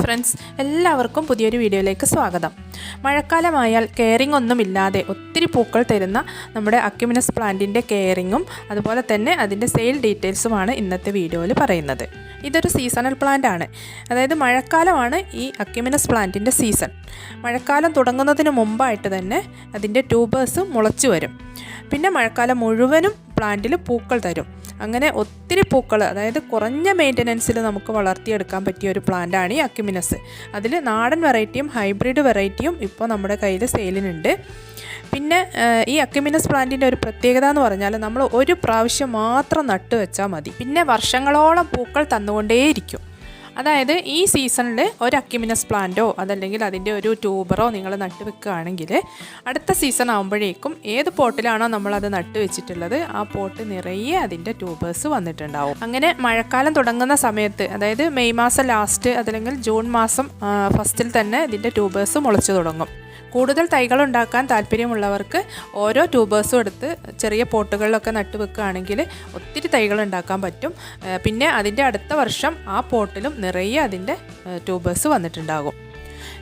Friends, എല്ലാവർക്കും പുതിയൊരു വീഡിയോയിലേക്ക് സ്വാഗതം. മഴക്കാലമായാൽ കെയറിംഗ് ഒന്നുമില്ലാതെ ഒത്തിരി പൂക്കൾ തരുന്ന നമ്മുടെ അക്യുമിനസ് പ്ലാന്റിൻ്റെ കെയറിങ്ങും അതുപോലെ തന്നെ അതിൻ്റെ സെയിൽ ഡീറ്റെയിൽസുമാണ് ഇന്നത്തെ വീഡിയോയിൽ പറയുന്നത്. ഇതൊരു സീസണൽ പ്ലാന്റ് ആണ്. അതായത് മഴക്കാലമാണ് ഈ അക്യുമിനസ് പ്ലാന്റിൻ്റെ സീസൺ. മഴക്കാലം തുടങ്ങുന്നതിന് മുമ്പായിട്ട് തന്നെ അതിൻ്റെ ട്യൂബേഴ്സ് മുളച്ചു വരും. പിന്നെ മഴക്കാലം മുഴുവനും പ്ലാന്റിൽ പൂക്കൾ തരും. അങ്ങനെ ഒത്തിരി പൂക്കൾ, അതായത് കുറഞ്ഞ മെയിൻ്റനൻസിൽ നമുക്ക് വളർത്തിയെടുക്കാൻ പറ്റിയ ഒരു പ്ലാന്റാണ് ഈ അക്യുമിനസ്. അതിൽ നാടൻ വെറൈറ്റിയും ഹൈബ്രിഡ് വെറൈറ്റിയും ഇപ്പോൾ നമ്മുടെ കയ്യിൽ സെയിലിനുണ്ട്. പിന്നെ ഈ അക്യുമിനസ് പ്ലാന്റിൻ്റെ ഒരു പ്രത്യേകത എന്ന് പറഞ്ഞാൽ നമ്മൾ ഒരു പ്രാവശ്യം മാത്രം നട്ടു വെച്ചാൽ മതി, പിന്നെ വർഷങ്ങളോളം പൂക്കൾ തന്നുകൊണ്ടേയിരിക്കും. അതായത് ഈ സീസണിൽ ഒരു അക്യുമിനസ് പ്ലാന്റോ അതല്ലെങ്കിൽ അതിൻ്റെ ഒരു ട്യൂബറോ നിങ്ങൾ നട്ട് വെക്കുകയാണെങ്കിൽ അടുത്ത സീസൺ ആകുമ്പോഴേക്കും ഏത് പോട്ടിലാണോ നമ്മളത് നട്ട് വെച്ചിട്ടുള്ളത് ആ പോട്ട് നിറയെ അതിൻ്റെ ട്യൂബേഴ്സ് വന്നിട്ടുണ്ടാവും. അങ്ങനെ മഴക്കാലം തുടങ്ങുന്ന സമയത്ത്, അതായത് മെയ് മാസം ലാസ്റ്റ് അതല്ലെങ്കിൽ ജൂൺ മാസം ഫസ്റ്റിൽ തന്നെ ഇതിൻ്റെ ട്യൂബേഴ്സ് മുളച്ചു തുടങ്ങും. കൂടുതൽ തൈകൾ ഉണ്ടാക്കാൻ താല്പര്യമുള്ളവർക്ക് ഓരോ ട്യൂബേഴ്സും എടുത്ത് ചെറിയ പോട്ടുകളിലൊക്കെ നട്ട് വെക്കുകയാണെങ്കിൽ ഒത്തിരി തൈകൾ ഉണ്ടാക്കാൻ പറ്റും. പിന്നെ അതിൻ്റെ അടുത്ത വർഷം ആ പോട്ടിലും നിറയെ അതിൻ്റെ ട്യൂബേഴ്സ് വന്നിട്ടുണ്ടാകും.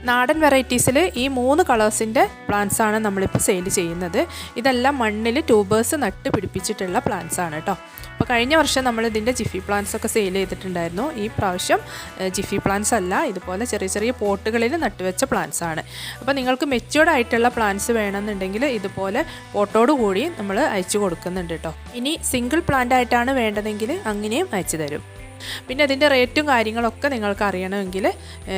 നാടൻ വെറൈറ്റീസിൽ ഈ 3 കളേഴ്സിൻ്റെ പ്ലാന്റ്സാണ് നമ്മളിപ്പോൾ സെയിൽ ചെയ്യുന്നത്. ഇതെല്ലാം മണ്ണിൽ ട്യൂബേഴ്സ് നട്ട് പിടിപ്പിച്ചിട്ടുള്ള പ്ലാന്റ്സ് ആണ് കേട്ടോ. അപ്പോൾ കഴിഞ്ഞ വർഷം നമ്മൾ ഇതിൻ്റെ ജിഫി പ്ലാന്റ്സ് ഒക്കെ സെയിൽ ചെയ്തിട്ടുണ്ടായിരുന്നു. ഈ പ്രാവശ്യം ജിഫി പ്ലാന്റ്സ് അല്ല, ഇതുപോലെ ചെറിയ ചെറിയ പോട്ടുകളിൽ നട്ടുവെച്ച പ്ലാന്റ്സ് ആണ്. അപ്പോൾ നിങ്ങൾക്ക് മെച്യൂർഡ് ആയിട്ടുള്ള പ്ലാന്റ്സ് വേണമെന്നുണ്ടെങ്കിൽ ഇതുപോലെ പോട്ടോട് കൂടി നമ്മൾ അയച്ചു കൊടുക്കുന്നുണ്ട് കേട്ടോ. ഇനി സിംഗിൾ പ്ലാന്റ് ആയിട്ടാണ് വേണ്ടതെങ്കിൽ അങ്ങനെയും അയച്ചു തരും. പിന്നെ അതിൻ്റെ റേറ്റും കാര്യങ്ങളൊക്കെ നിങ്ങൾക്ക് അറിയണമെങ്കിൽ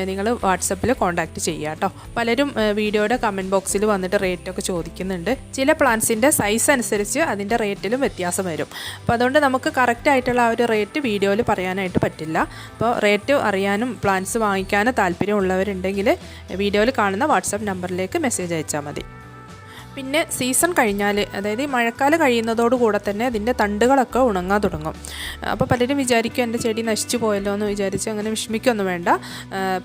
നിങ്ങൾ വാട്സപ്പിൽ കോൺടാക്റ്റ് ചെയ്യുക കേട്ടോ. പലരും വീഡിയോയുടെ കമൻറ്റ് ബോക്സിൽ വന്നിട്ട് റേറ്റൊക്കെ ചോദിക്കുന്നുണ്ട്. ചില പ്ലാന്റ്സിൻ്റെ സൈസ് അനുസരിച്ച് അതിൻ്റെ റേറ്റിലും വ്യത്യാസം വരും. അപ്പോൾ അതുകൊണ്ട് നമുക്ക് കറക്റ്റ് ആയിട്ടുള്ള ആ ഒരു റേറ്റ് വീഡിയോയിൽ പറയാനായിട്ട് പറ്റില്ല. അപ്പോൾ റേറ്റ് അറിയാനും പ്ലാന്റ്സ് വാങ്ങിക്കാനും താല്പര്യമുള്ളവരുണ്ടെങ്കിൽ വീഡിയോയിൽ കാണുന്ന വാട്സപ്പ് നമ്പറിലേക്ക് മെസ്സേജ് അയച്ചാൽ മതി. പിന്നെ സീസൺ കഴിഞ്ഞാൽ, അതായത് ഈ മഴക്കാലം കഴിയുന്നതോടുകൂടെ തന്നെ അതിൻ്റെ തണ്ടുകളൊക്കെ ഉണങ്ങാൻ തുടങ്ങും. അപ്പോൾ പലരും വിചാരിക്കും എൻ്റെ ചെടി നശിച്ചു പോയല്ലോ എന്ന് വിചാരിച്ച് അങ്ങനെ വിഷമിക്കൊന്നും വേണ്ട.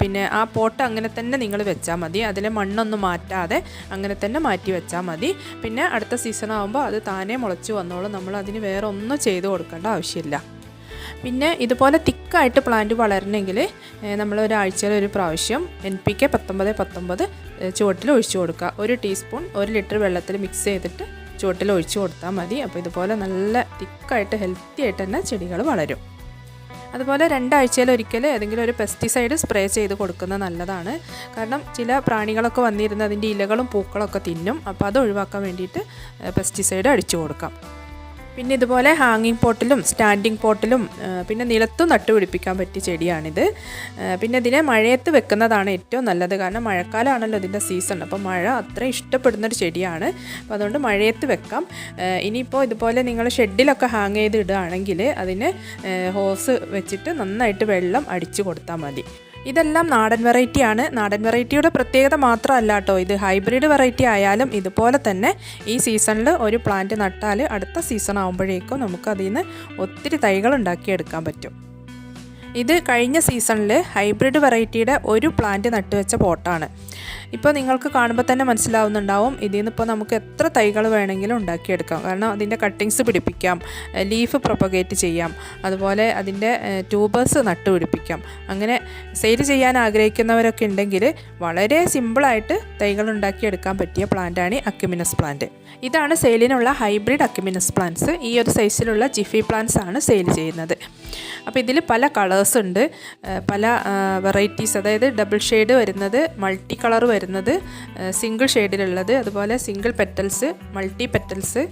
പിന്നെ ആ പോട്ട് അങ്ങനെ തന്നെ നിങ്ങൾ വെച്ചാൽ മതി, അതിലെ മണ്ണൊന്നും മാറ്റാതെ അങ്ങനെ തന്നെ മാറ്റി വെച്ചാൽ മതി. പിന്നെ അടുത്ത സീസൺ ആകുമ്പോൾ അത് താനേ മുളച്ച് വന്നോളും. നമ്മൾ അതിന് വേറെ ഒന്നും ചെയ്ത് കൊടുക്കേണ്ട ആവശ്യമില്ല. പിന്നെ ഇതുപോലെ തിക്കായിട്ട് പ്ലാന്റ് വളരണമെങ്കിൽ നമ്മൾ ഒരാഴ്ചയിൽ ഒരു പ്രാവശ്യം NPK 19-19 ചുവട്ടിൽ ഒഴിച്ചു കൊടുക്കുക. 1 ടീസ്പൂൺ 1 ലിറ്റർ വെള്ളത്തിൽ മിക്സ് ചെയ്തിട്ട് ചുവട്ടിൽ ഒഴിച്ചു കൊടുത്താൽ മതി. അപ്പോൾ ഇതുപോലെ നല്ല തിക്കായിട്ട് ഹെൽത്തി ആയിട്ട് തന്നെ ചെടികൾ വളരും. അതുപോലെ 2 ആഴ്ചയിൽ ഒരിക്കൽ ഏതെങ്കിലും ഒരു പെസ്റ്റിസൈഡ് സ്പ്രേ ചെയ്ത് കൊടുക്കുന്നത് നല്ലതാണ്. കാരണം ചില പ്രാണികളൊക്കെ വന്നിരുന്ന് അതിൻ്റെ ഇലകളും പൂക്കളൊക്കെ തിന്നും. അപ്പോൾ അത് ഒഴിവാക്കാൻ വേണ്ടിയിട്ട് പെസ്റ്റിസൈഡ് അടിച്ചു കൊടുക്കാം. പിന്നെ ഇതുപോലെ ഹാങ്ങിങ് പോട്ടിലും സ്റ്റാൻഡിങ് പോട്ടിലും പിന്നെ നിലത്തും നട്ടുപിടിപ്പിക്കാൻ പറ്റിയ ചെടിയാണിത്. പിന്നെ ഇതിനെ മഴയത്ത് വെക്കുന്നതാണ് ഏറ്റവും നല്ലത്. കാരണം മഴക്കാലമാണല്ലോ ഇതിൻ്റെ സീസൺ. അപ്പോൾ മഴ അത്ര ഇഷ്ടപ്പെടുന്നൊരു ചെടിയാണ്. അപ്പോൾ അതുകൊണ്ട് മഴയത്ത് വെക്കാം. ഇനിയിപ്പോൾ ഇതുപോലെ നിങ്ങൾ ഷെഡിലൊക്കെ ഹാങ് ചെയ്ത് ഇടുകയാണെങ്കിൽ അതിന് ഹോസ് വെച്ചിട്ട് നന്നായിട്ട് വെള്ളം അടിച്ചു കൊടുത്താൽ മതി. ഇതെല്ലാം നാടൻ വെറൈറ്റിയാണ്. നാടൻ വെറൈറ്റിയുടെ പ്രത്യേകത മാത്രമല്ല കേട്ടോ, ഇത് ഹൈബ്രിഡ് വെറൈറ്റി ആയാലും ഇതുപോലെ തന്നെ ഈ സീസണിൽ ഒരു പ്ലാന്റ് നട്ടാൽ അടുത്ത സീസൺ ആകുമ്പോഴേക്കും നമുക്കതിൽ നിന്ന് ഒത്തിരി തൈകൾ ഉണ്ടാക്കിയെടുക്കാൻ പറ്റും. ഇത് കഴിഞ്ഞ സീസണിൽ ഹൈബ്രിഡ് വെറൈറ്റിയുടെ ഒരു പ്ലാന്റ് നട്ടുവെച്ച പോട്ടാണ്. ഇപ്പോൾ നിങ്ങൾക്ക് കാണുമ്പോൾ തന്നെ മനസ്സിലാവുന്നുണ്ടാവും ഇതിൽ നിന്ന് ഇപ്പോൾ നമുക്ക് എത്ര തൈകൾ വേണമെങ്കിലും ഉണ്ടാക്കിയെടുക്കാം. കാരണം അതിൻ്റെ കട്ടിങ്സ് പിടിപ്പിക്കാം, ലീഫ് പ്രൊപ്പഗേറ്റ് ചെയ്യാം, അതുപോലെ അതിൻ്റെ ട്യൂബേഴ്സ് നട്ടുപിടിപ്പിക്കാം. അങ്ങനെ സെയിൽ ചെയ്യാൻ ആഗ്രഹിക്കുന്നവരൊക്കെ ഉണ്ടെങ്കിൽ വളരെ സിമ്പിളായിട്ട് തൈകൾ ഉണ്ടാക്കിയെടുക്കാൻ പറ്റിയ പ്ലാന്റാണ് ഈ അക്യുമിനസ് പ്ലാന്റ്. ഇതാണ് സെയിലിനുള്ള ഹൈബ്രിഡ് അക്യുമിനസ് പ്ലാന്റ്സ്. ഈ ഒരു സൈസിലുള്ള ജിഫി പ്ലാന്റ്സ് ആണ് സെയിൽ ചെയ്യുന്നത്. അപ്പോൾ ഇതിൽ പല കളേഴ്സ് ഉണ്ട്, പല വെറൈറ്റീസ്, അതായത് ഡബിൾ ഷെയ്ഡ് വരുന്നത്, മൾട്ടി കളർ വരുന്നത്, സിംഗിൾ ഷെയ്ഡിലുള്ളത്, അതുപോലെ single petals, multi petals,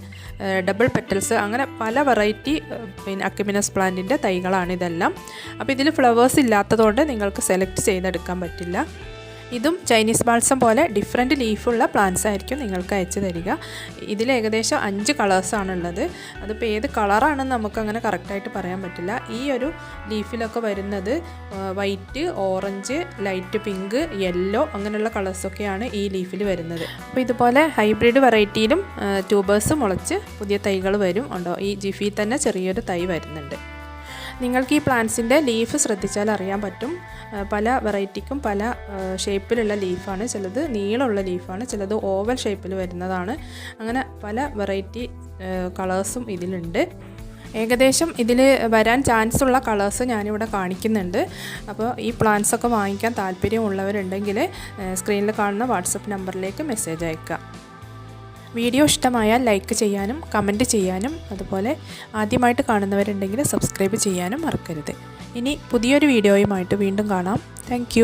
double petals, അങ്ങനെ പല വെറൈറ്റി പിന്നെ അക്യുമിനസ് പ്ലാന്റിൻ്റെ തൈകളാണ് ഇതെല്ലാം. അപ്പോൾ ഇതിൽ ഫ്ലവേഴ്സ് ഇല്ലാത്തതുകൊണ്ട് നിങ്ങൾക്ക് സെലക്ട് ചെയ്തെടുക്കാൻ പറ്റില്ല. ഇതും ചൈനീസ് ബാൾസം പോലെ ഡിഫറെൻറ്റ് ലീഫുള്ള പ്ലാന്റ്സ് ആയിരിക്കും നിങ്ങൾക്ക് അയച്ചു തരിക. ഇതിൽ ഏകദേശം 5 കളേഴ്സാണുള്ളത്. അതിപ്പോൾ ഏത് കളറാണെന്ന് നമുക്കങ്ങനെ കറക്റ്റായിട്ട് പറയാൻ പറ്റില്ല. ഈ ഒരു ലീഫിലൊക്കെ വരുന്നത് white, orange, light pink, yellow അങ്ങനെയുള്ള കളേഴ്സൊക്കെയാണ് ഈ ലീഫിൽ വരുന്നത്. അപ്പോൾ ഇതുപോലെ ഹൈബ്രിഡ് വെറൈറ്റിയിലും ട്യൂബേഴ്സ് മുളച്ച് പുതിയ തൈകൾ വരും ഉണ്ടോ. ഈ ജിഫി തന്നെ ചെറിയൊരു തൈ വരുന്നുണ്ട്. നിങ്ങൾക്ക് ഈ പ്ലാന്റ്സിൻ്റെ ലീഫ് ശ്രദ്ധിച്ചാൽ അറിയാൻ പറ്റും. പല വെറൈറ്റിക്കും പല ഷേപ്പിലുള്ള ലീഫാണ്. ചിലത് നീളമുള്ള ലീഫാണ്, ചിലത് ഓവൽ ഷേപ്പിൽ വരുന്നതാണ്. അങ്ങനെ പല വെറൈറ്റി കളേഴ്സും ഇതിലുണ്ട്. ഏകദേശം ഇതിൽ വരാൻ ചാൻസ് ഉള്ള കളേഴ്സ് ഞാനിവിടെ കാണിക്കുന്നുണ്ട്. അപ്പോൾ ഈ പ്ലാന്റ്സ് ഒക്കെ വാങ്ങിക്കാൻ താല്പര്യമുള്ളവരുണ്ടെങ്കിൽ സ്ക്രീനിൽ കാണുന്ന വാട്സപ്പ് നമ്പറിലേക്ക് മെസ്സേജ് അയക്കുക. വീഡിയോ ഇഷ്ടമായാൽ ലൈക്ക് ചെയ്യാനും കമൻറ്റ് ചെയ്യാനും അതുപോലെ ആദ്യമായിട്ട് കാണുന്നവരുണ്ടെങ്കിൽ സബ്സ്ക്രൈബ് ചെയ്യാനും മറക്കരുത്. ഇനി പുതിയൊരു വീഡിയോയുമായിട്ട് വീണ്ടും കാണാം. താങ്ക്